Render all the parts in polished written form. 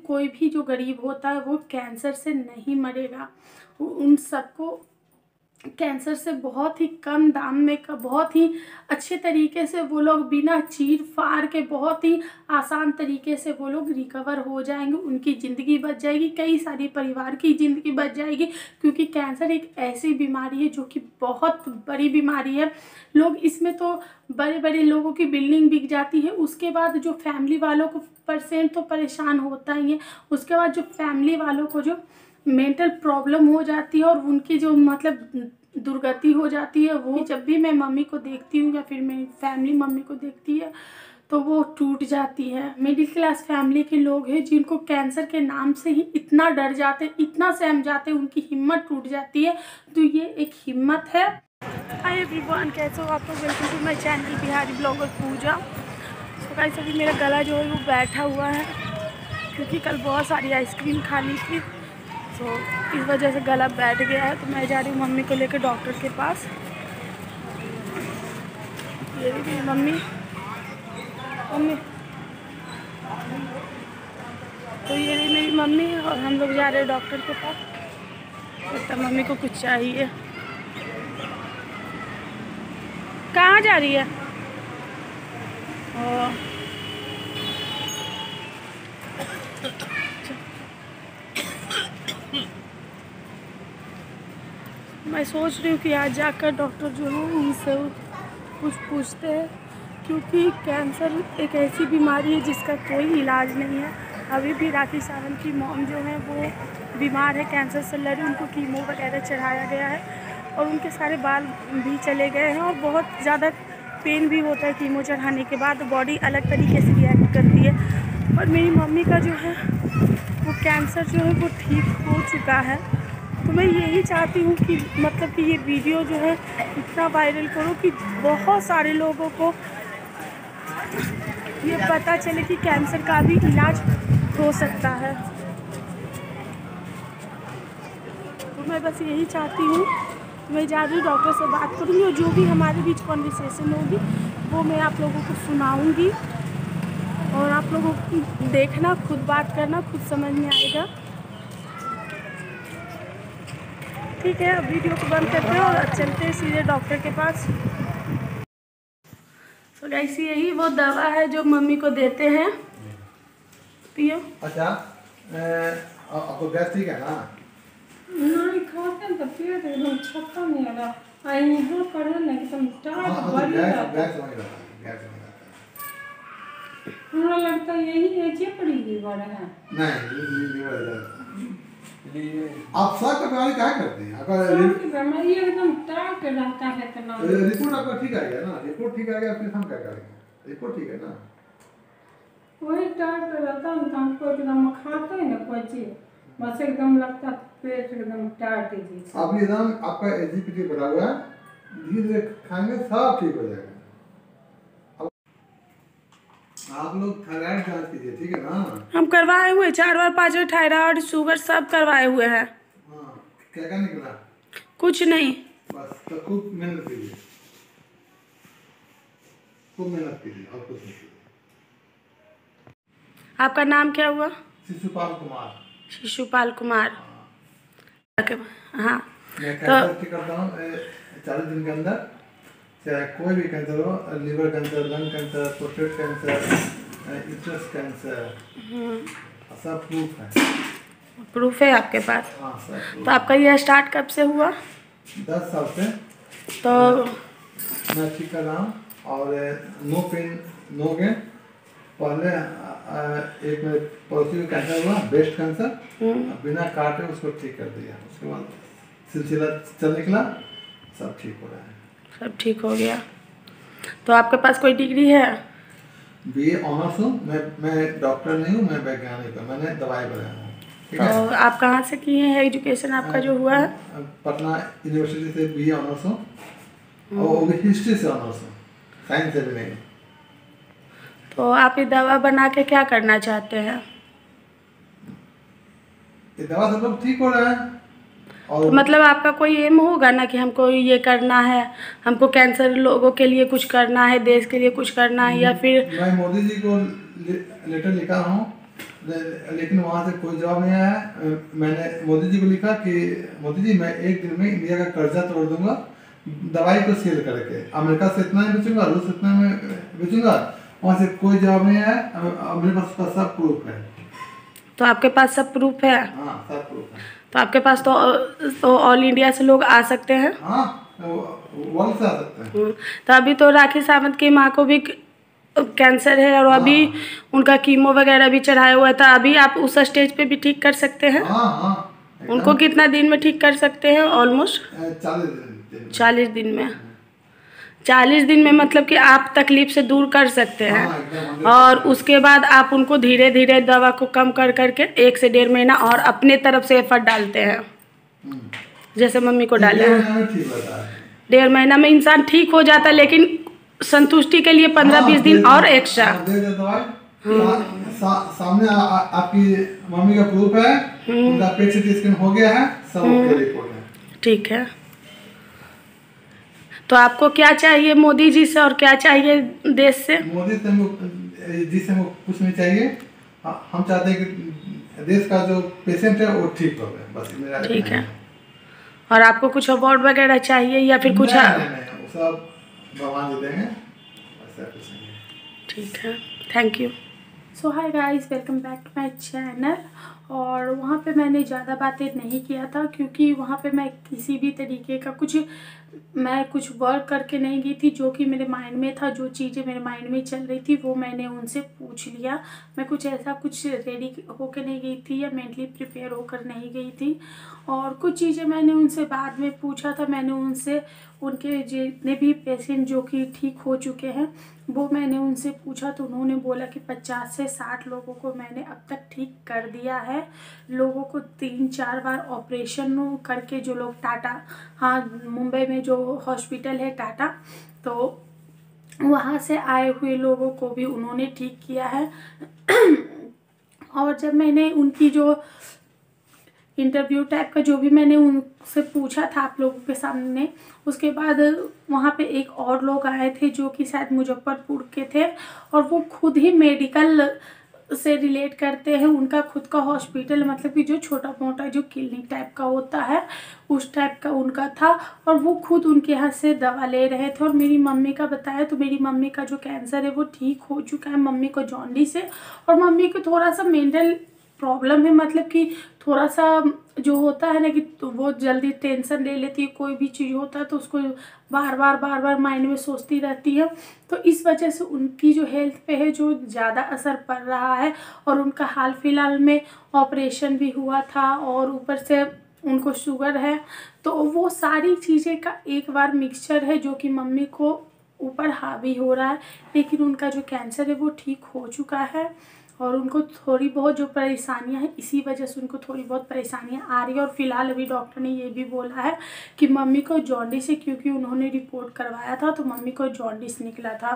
कोई भी जो गरीब होता है वो कैंसर से नहीं मरेगा। उन सबको कैंसर से बहुत ही कम दाम में बहुत ही अच्छे तरीके से वो लोग बिना चीर फाड़ के बहुत ही आसान तरीके से वो लोग रिकवर हो जाएंगे, उनकी ज़िंदगी बच जाएगी, कई सारी परिवार की ज़िंदगी बच जाएगी। क्योंकि कैंसर एक ऐसी बीमारी है जो कि बहुत बड़ी बीमारी है। लोग इसमें तो बड़े बड़े लोगों की बिल्डिंग बिक जाती है, उसके बाद जो फैमिली वालों को % तो परेशान होता ही है, उसके बाद जो फैमिली वालों को जो मेंटल प्रॉब्लम हो जाती है और उनकी जो मतलब दुर्गति हो जाती है, वो जब भी मैं मम्मी को देखती हूँ या फिर मेरी फैमिली मम्मी को देखती है तो वो टूट जाती है। मिडिल क्लास फैमिली के लोग हैं जिनको कैंसर के नाम से ही इतना डर जाते, इतना सहम जाते, उनकी हिम्मत टूट जाती है। तो ये एक हिम्मत है। हाय एवरीवन, कैसे हो आप लोग? Welcome to my channel Bihari blogger Pooja. तो गाइस अभी मेरा गला जो है वो बैठा हुआ है क्योंकि कल बहुत सारी आइसक्रीम खा ली थी, तो इस वजह से गला बैठ गया है। तो मैं जा रही हूँ मम्मी को लेकर डॉक्टर के पास। ये भी मेरी मम्मी तो ये भी मेरी मम्मी और हम लोग जा रहे हैं डॉक्टर के पास। लगता मम्मी को कुछ चाहिए। कहाँ जा रही है? मैं सोच रही हूँ कि आज जाकर डॉक्टर जो है उनसे कुछ पूछते हैं, क्योंकि कैंसर एक ऐसी बीमारी है जिसका कोई इलाज नहीं है। अभी भी राखी सावंत की मॉम जो है वो बीमार है, कैंसर से लड़ी, उनको कीमो वगैरह चढ़ाया गया है और उनके सारे बाल भी चले गए हैं और बहुत ज़्यादा पेन भी होता है कीमो चढ़ाने के बाद। बॉडी अलग तरीके से रिएक्ट करती है। और मेरी मम्मी का जो है वो कैंसर जो है वो ठीक हो चुका है। तो मैं यही चाहती हूँ कि मतलब कि ये वीडियो जो है इतना वायरल करो कि बहुत सारे लोगों को ये पता चले कि कैंसर का भी इलाज हो सकता है। तो मैं बस यही चाहती हूँ। मैं जा रही हूँ, डॉक्टर से बात करूँगी और जो भी हमारे बीच कॉन्वर्सेशन होगी वो मैं आप लोगों को सुनाऊँगी और आप लोगों को देखना, खुद बात करना, खुद समझ में आएगा। ठीक है, अब वीडियो को बंद करते हैं और चलते हैं सीधे डॉक्टर के पास। तो गाइस यही वो दवा है जो मम्मी को देते हैं, पियो। अच्छा, आपको गैस ठीक है ना? नहीं खाते हैं तो पेट एकदम छक्का नहीं लगा। आई यहाँ पर है ना एकदम टाइट बड़ी गैस हमरा लगता है यही है पड़ी लीवर है। नहीं लीवर आप सब का बीमारी क्या करते हैं? अगर ये एकदम टाइट रहता है इतना। रिपोर्ट आपका ठीक आ गया ना? रिपोर्ट ठीक आ गया फिर हम क्या करेंगे? रिपोर्ट ठीक है ना? वही टाइट रहता है तो हमको एकदम खाते हैं ना कोई चीज बस एकदम लगता है पेट एकदम टाइट है जी। अभी एकदम आपका एजीपीटी बढ़ा हुआ है, धीरे धीरे खाएंगे सब ठीक हो जाएगा। आप लोग थायराइड जांच कीजिए, ठीक है ना? हम करवाए हुए 4 बार 5 बार थायराइड शुगर सब करवाए हुए हैं। हाँ, क्या क्या निकला? कुछ नहीं। बस तो खूब मेहनत कीजिए, खूब मेहनत कीजिए और कुछ नहीं कीजिए। आपका नाम क्या हुआ? शिशुपाल कुमार। शिशुपाल कुमार। हाँ, मैं कैंसर ठीक करता हूँ 40 दिन के अंदर, चाहे कोई भी कैंसर हो, liver cancer, lung cancer, prostate cancer, uterus cancer, सब प्रूफ है। प्रूफ है आपके पास? हाँ सब। तो आपका ये स्टार्ट कब से हुआ? 10 साल से तो मैं ठीक कर रहा हूँ और नो पेन नो गेन। पहले एक मेरे पड़ोसी को कैंसर हुआ, ब्रेस्ट कैंसर, बिना काटे उसको ठीक कर दिया। उसके बाद सिलसिला चल निकला, सब ठीक हो रहा है। सब ठीक हो गया। तो आपके पास कोई डिग्री है? BA ऑनर्स हूँ मैं डॉक्टर नहीं हूँ, मैं वैज्ञानिक हूँ, मैंने दवाई बनाया हूँ। तो आप कहाँ से किए हैं एजुकेशन आपका जो हुआ है? पटना यूनिवर्सिटी से BA ऑनर्स हूँ और वो भी हिस्ट्री से ऑनर्स हूँ, साइंस से भी नहीं। तो आप ये दवा बना के क्या करना चाहते हैं? ये दवा सब लोग ठीक हो रहा है। और तो मतलब आपका कोई एम होगा ना कि हमको ये करना है, हमको कैंसर लोगों के लिए कुछ करना है, देश के लिए कुछ करना है, या फिर मैं मोदी जी को लेटर लिखा हूँ लेकिन वहाँ से कोई जवाब नहीं आया है। मैंने मोदी जी को लिखा कि मोदी जी मैं 1 दिन में इंडिया का कर्जा तोड़ दूंगा दवाई को सेल करके, अमेरिका से इतना में बेचूंगा, रूस से इतना में बेचूंगा। वहाँ से कोई जवाब नहीं आया। मेरे पास उसका सब प्रूफ है। तो आपके पास सब प्रूफ है? हाँ, सब प्रूफ है। तो आपके पास तो ऑल इंडिया से लोग आ सकते हैं? हाँ, वर्ल्ड से आ सकते हैं। तो अभी तो राखी सावंत की माँ को भी कैंसर है और अभी उनका कीमो वगैरह भी चढ़ाया हुआ था। अभी आप उस स्टेज पे भी ठीक कर सकते हैं? हाँ हाँ, उनको कितना दिन में ठीक कर सकते हैं? ऑलमोस्ट 40 दिन। 40 दिन में। 40 दिन में मतलब कि आप तकलीफ से दूर कर सकते हैं। हाँ, एकदम। और उसके बाद आप उनको धीरे धीरे दवा को कम कर करके 1 से 1.5 महीना और अपने तरफ से एफर्ट डालते हैं, जैसे मम्मी को डाले हैं। 1.5 महीना में इंसान ठीक हो जाता है, लेकिन संतुष्टि के लिए 15-20 दिन और एक्स्ट्रा। सामने आपकी मम्मी का प्रूफ है, उनका पेट सीटी स्कैन हो गया है, सब ओके रिपोर्ट है। ठीक है। तो आपको क्या चाहिए मोदी जी से और क्या चाहिए देश से? मोदी जी से हमको कुछ नहीं चाहिए। हम चाहते हैं कि देश का जो पेशेंट है वो ठीक हो गए, बस मेरा। ठीक है। और आपको कुछ अवार्ड वगैरह चाहिए या फिर कुछ? नहीं, वो सब भगवान जी देंगे, ऐसा कुछ नहीं है। ठीक है, thank you. So hi guys, welcome back to my channel. और वहाँ पे मैंने ज़्यादा बातें नहीं किया था क्योंकि वहाँ पे मैं किसी भी तरीके का कुछ वर्क करके नहीं गई थी। जो कि मेरे माइंड में था, जो चीज़ें मेरे माइंड में चल रही थी वो मैंने उनसे पूछ लिया। मैं कुछ रेडी होकर नहीं गई थी या मेंटली प्रिपेयर होकर नहीं गई थी। और कुछ चीज़ें मैंने उनसे बाद में पूछा था। मैंने उनसे उनके जितने भी पेशेंट जो कि ठीक हो चुके हैं वो मैंने उनसे पूछा, तो उन्होंने बोला कि 50 से 60 लोगों को मैंने अब तक ठीक कर दिया है। लोगों को 3-4 बार ऑपरेशन करके, जो लोग टाटा, हाँ, मुंबई में जो हॉस्पिटल है टाटा, तो वहाँ से आए हुए लोगों को भी उन्होंने ठीक किया है। और जब मैंने उनकी जो इंटरव्यू टाइप का जो भी मैंने उनसे पूछा था आप लोगों के सामने, उसके बाद वहाँ पे एक और लोग आए थे जो कि शायद मुजफ्फरपुर के थे और वो खुद ही मेडिकल से रिलेट करते हैं। उनका खुद का हॉस्पिटल, मतलब कि जो छोटा मोटा जो क्लिनिक टाइप का होता है उस टाइप का उनका था, और वो खुद उनके यहाँ से दवा ले रहे थे। और मेरी मम्मी का बताया तो मेरी मम्मी का जो कैंसर है वो ठीक हो चुका है। मम्मी को जॉन्डिस है और मम्मी को थोड़ा सा मेंटल प्रॉब्लम है, मतलब कि थोड़ा सा जो होता है ना कि तो वो जल्दी टेंशन ले लेती है। कोई भी चीज़ होता है तो उसको बार बार माइंड में सोचती रहती है। तो इस वजह से उनकी जो हेल्थ पे है जो ज़्यादा असर पड़ रहा है। और उनका हाल फिलहाल में ऑपरेशन भी हुआ था और ऊपर से उनको शुगर है। तो वो सारी चीज़ें का एक बार मिक्सचर है जो कि मम्मी को ऊपर हावी हो रहा है। लेकिन उनका जो कैंसर है वो ठीक हो चुका है और उनको थोड़ी बहुत जो परेशानियां हैं, इसी वजह से उनको थोड़ी बहुत परेशानियां आ रही है। और फिलहाल अभी डॉक्टर ने ये भी बोला है कि मम्मी को जॉन्डिस है, क्योंकि उन्होंने रिपोर्ट करवाया था तो मम्मी को जॉन्डिस निकला था।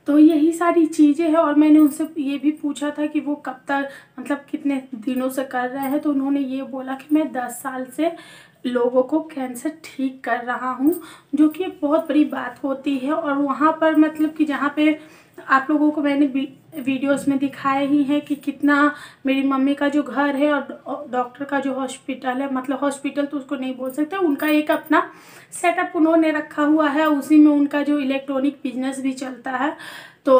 तो यही सारी चीज़ें हैं। और मैंने उनसे ये भी पूछा था कि वो कब तक, मतलब कितने दिनों से कर रहे हैं, तो उन्होंने ये बोला कि मैं 10 साल से लोगों को कैंसर ठीक कर रहा हूँ, जो कि एक बहुत बड़ी बात होती है। और वहाँ पर मतलब कि जहाँ पे आप लोगों को मैंने वीडियोस में दिखाए ही हैं कि कितना मेरी मम्मी का जो घर है और डॉक्टर का जो हॉस्पिटल है, मतलब हॉस्पिटल तो उसको नहीं बोल सकते, उनका एक अपना सेटअप उन्होंने रखा हुआ है। उसी में उनका जो इलेक्ट्रॉनिक बिजनेस भी चलता है, तो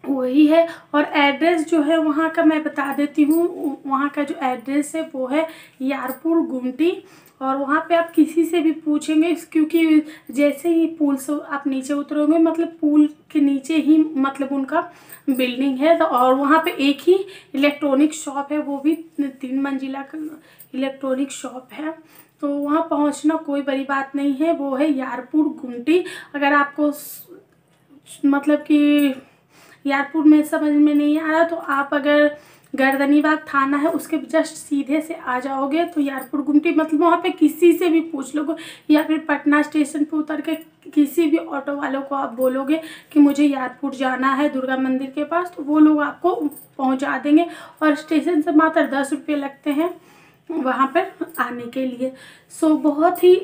वही है। और एड्रेस जो है वहाँ का मैं बता देती हूँ। वहाँ का जो एड्रेस है वो है यारपुर गुमटी। और वहाँ पे आप किसी से भी पूछेंगे, क्योंकि जैसे ही पुल से आप नीचे उतरोगे, मतलब पुल के नीचे ही मतलब उनका बिल्डिंग है। तो और वहाँ पे एक ही इलेक्ट्रॉनिक शॉप है, वो भी 3 मंजिला का इलेक्ट्रॉनिक शॉप है। तो वहाँ पहुँचना कोई बड़ी बात नहीं है। वो है यारपुर गुमटी। अगर आपको मतलब कि यारपुर में समझ में नहीं आ रहा तो आप अगर गर्दनीबाग थाना है उसके जस्ट सीधे से आ जाओगे तो यारपुर गुमटी, मतलब वहाँ पे किसी से भी पूछ लोगे, या फिर पटना स्टेशन पे उतर के किसी भी ऑटो वालों को आप बोलोगे कि मुझे यारपुर जाना है दुर्गा मंदिर के पास, तो वो लोग आपको पहुँचा देंगे। और स्टेशन से मात्र 10 रुपये लगते हैं वहाँ पर आने के लिए। सो बहुत ही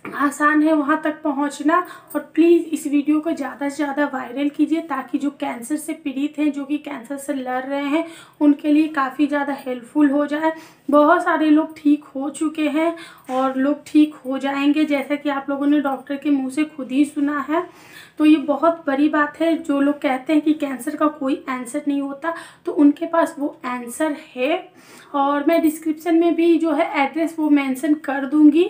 आसान है वहाँ तक पहुँचना। और प्लीज़ इस वीडियो को ज़्यादा से ज़्यादा वायरल कीजिए ताकि जो कैंसर से पीड़ित हैं, जो कि कैंसर से लड़ रहे हैं, उनके लिए काफ़ी ज़्यादा हेल्पफुल हो जाए। बहुत सारे लोग ठीक हो चुके हैं और लोग ठीक हो जाएंगे, जैसा कि आप लोगों ने डॉक्टर के मुंह से खुद ही सुना है। तो ये बहुत बड़ी बात है। जो लोग कहते हैं कि कैंसर का कोई आंसर नहीं होता, तो उनके पास वो आंसर है। और मैं डिस्क्रिप्शन में भी जो है एड्रेस वो मेंशन कर दूँगी।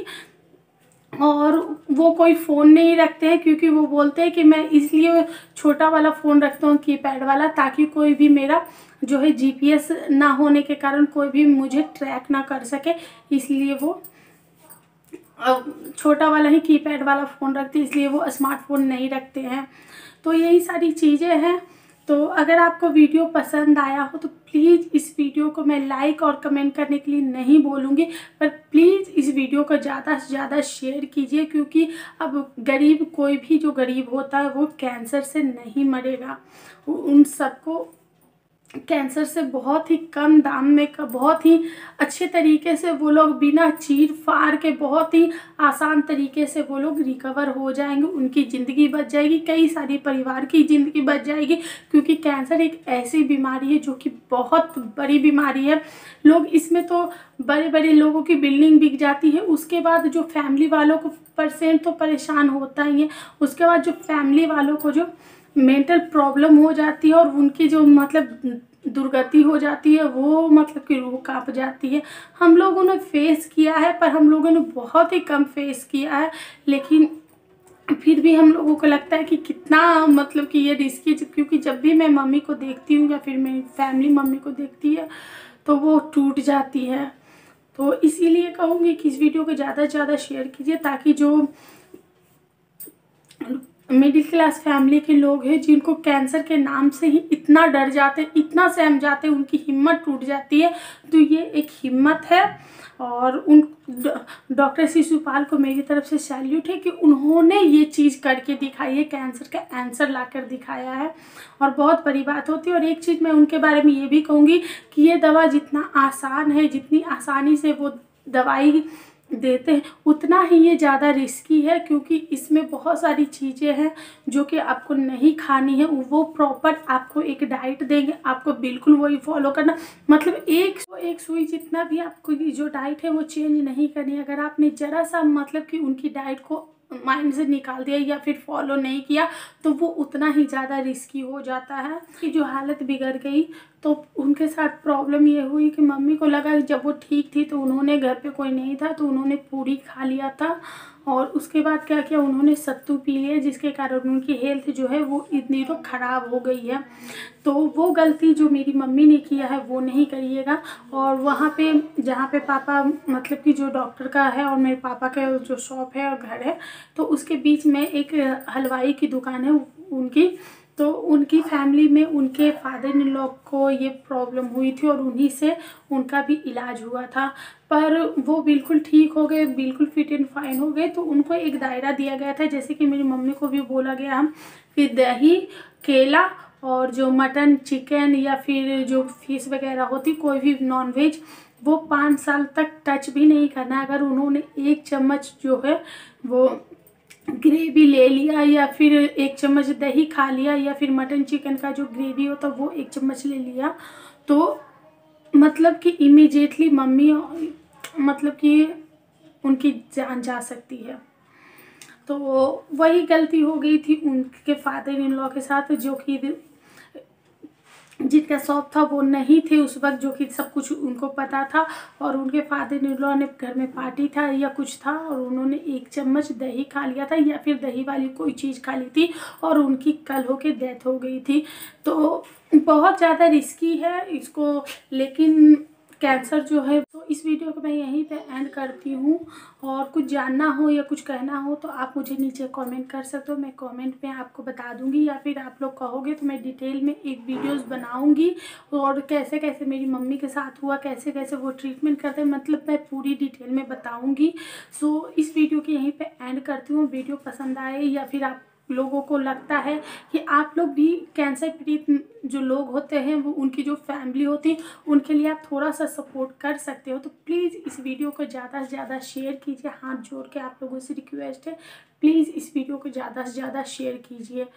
और वो कोई फ़ोन नहीं रखते हैं, क्योंकि वो बोलते हैं कि मैं इसलिए छोटा वाला फ़ोन रखता हूँ, कीपैड वाला, ताकि कोई भी मेरा जो है जीपीएस ना होने के कारण कोई भी मुझे ट्रैक ना कर सके। इसलिए वो छोटा वाला ही कीपैड वाला फ़ोन रखते हैं, इसलिए वो स्मार्टफोन नहीं रखते हैं। तो यही सारी चीज़ें हैं। तो अगर आपको वीडियो पसंद आया हो तो प्लीज़ इस वीडियो को मैं लाइक और कमेंट करने के लिए नहीं बोलूँगी, पर प्लीज़ इस वीडियो को ज़्यादा से ज़्यादा शेयर कीजिए, क्योंकि अब गरीब, कोई भी जो गरीब होता है वो कैंसर से नहीं मरेगा। उन सबको कैंसर से बहुत ही कम दाम में बहुत ही अच्छे तरीके से वो लोग बिना चीर फाड़ के बहुत ही आसान तरीके से वो लोग रिकवर हो जाएंगे। उनकी ज़िंदगी बच जाएगी, कई सारी परिवार की ज़िंदगी बच जाएगी, क्योंकि कैंसर एक ऐसी बीमारी है जो कि बहुत बड़ी बीमारी है। लोग इसमें तो बड़े बड़े लोगों की बिल्डिंग बिक जाती है, उसके बाद जो फैमिली वालों को परसेंट तो परेशान होता ही है, उसके बाद जो फैमिली वालों को जो मेंटल प्रॉब्लम हो जाती है और उनकी जो मतलब दुर्गति हो जाती है, वो मतलब कि रूह कांप जाती है। हम लोगों ने फेस किया है, पर हम लोगों ने बहुत ही कम फेस किया है, लेकिन फिर भी हम लोगों को लगता है कि कितना मतलब कि ये रिस्की, क्योंकि जब भी मैं मम्मी को देखती हूँ या फिर मेरी फैमिली मम्मी को देखती है तो वो टूट जाती है। तो इसीलिए कहूँगी कि इस वीडियो को ज़्यादा से ज़्यादा शेयर कीजिए, ताकि जो मिडिल क्लास फैमिली के लोग हैं, जिनको कैंसर के नाम से ही इतना डर जाते, इतना सहम जाते, उनकी हिम्मत टूट जाती है। तो ये एक हिम्मत है। और उन डॉक्टर शिशुपाल को मेरी तरफ से सैल्यूट है कि उन्होंने ये चीज़ करके दिखाई है, कैंसर का आंसर लाकर दिखाया है, और बहुत बड़ी बात होती है। और एक चीज़ मैं उनके बारे में ये भी कहूँगी कि ये दवा जितना आसान है, जितनी आसानी से वो दवाई देते हैं, उतना ही ये ज़्यादा रिस्की है, क्योंकि इसमें बहुत सारी चीज़ें हैं जो कि आपको नहीं खानी है। वो प्रॉपर आपको एक डाइट देंगे, आपको बिल्कुल वही फॉलो करना, मतलब एक सुई जितना भी आपको जो डाइट है वो चेंज नहीं करनी। अगर आपने ज़रा सा मतलब कि उनकी डाइट को माइंड से निकाल दिया या फिर फॉलो नहीं किया, तो वो उतना ही ज़्यादा रिस्की हो जाता है। कि जो हालत बिगड़ गई, तो उनके साथ प्रॉब्लम ये हुई कि मम्मी को लगा कि जब वो ठीक थी तो उन्होंने, घर पे कोई नहीं था तो उन्होंने पूरी खा लिया था, और उसके बाद क्या किया, उन्होंने सत्तू पी लिया, जिसके कारण उनकी हेल्थ जो है वो इतनी तो ख़राब हो गई है। तो वो गलती जो मेरी मम्मी ने किया है वो नहीं करिएगा। और वहाँ पे जहाँ पे पापा मतलब कि जो डॉक्टर का है और मेरे पापा का जो शॉप है और घर है, तो उसके बीच में एक हलवाई की दुकान है उनकी। तो उनकी फैमिली में उनके फादर इन लॉ को ये प्रॉब्लम हुई थी, और उन्हीं से उनका भी इलाज हुआ था। पर वो बिल्कुल ठीक हो गए, बिल्कुल फिट एंड फाइन हो गए। तो उनको एक दायरा दिया गया था, जैसे कि मेरी मम्मी को भी बोला गया हम कि दही, केला और जो मटन, चिकन या फिर जो फिश वगैरह होती, कोई भी नॉन वेज, वो 5 साल तक टच भी नहीं करना। अगर उन्होंने 1 चम्मच जो है वो ग्रेवी ले लिया, या फिर 1 चम्मच दही खा लिया, या फिर मटन चिकन का जो ग्रेवी होता वो 1 चम्मच ले लिया, तो मतलब कि इमीडिएटली मम्मी मतलब कि उनकी जान जा सकती है। तो वही गलती हो गई थी उनके फादर इन लॉ के साथ, जो कि जिनका शॉप था वो नहीं थे उस वक्त, जो कि सब कुछ उनको पता था। और उनके फादर इन लॉ ने घर में पार्टी था या कुछ था, और उन्होंने 1 चम्मच दही खा लिया था, या फिर दही वाली कोई चीज़ खा ली थी, और उनकी कल होके डेथ हो गई थी। तो बहुत ज़्यादा रिस्की है इसको, लेकिन कैंसर जो है। तो इस वीडियो को मैं यहीं पे एंड करती हूँ। और कुछ जानना हो या कुछ कहना हो तो आप मुझे नीचे कमेंट कर सकते हो, मैं कमेंट में आपको बता दूंगी, या फिर आप लोग कहोगे तो मैं डिटेल में एक वीडियोस बनाऊंगी, और कैसे कैसे मेरी मम्मी के साथ हुआ, कैसे कैसे वो ट्रीटमेंट करते हैं, मतलब मैं पूरी डिटेल में बताऊँगी। सो इस वीडियो की यहीं पर एंड करती हूँ। वीडियो पसंद आए या फिर आप लोगों को लगता है कि आप लोग भी कैंसर पीड़ित जो लोग होते हैं वो उनकी जो फैमिली होती है उनके लिए आप थोड़ा सा सपोर्ट कर सकते हो, तो प्लीज़ इस वीडियो को ज़्यादा से ज़्यादा शेयर कीजिए। हाथ जोड़ के आप लोगों से रिक्वेस्ट है, प्लीज़ इस वीडियो को ज़्यादा से ज़्यादा शेयर कीजिए।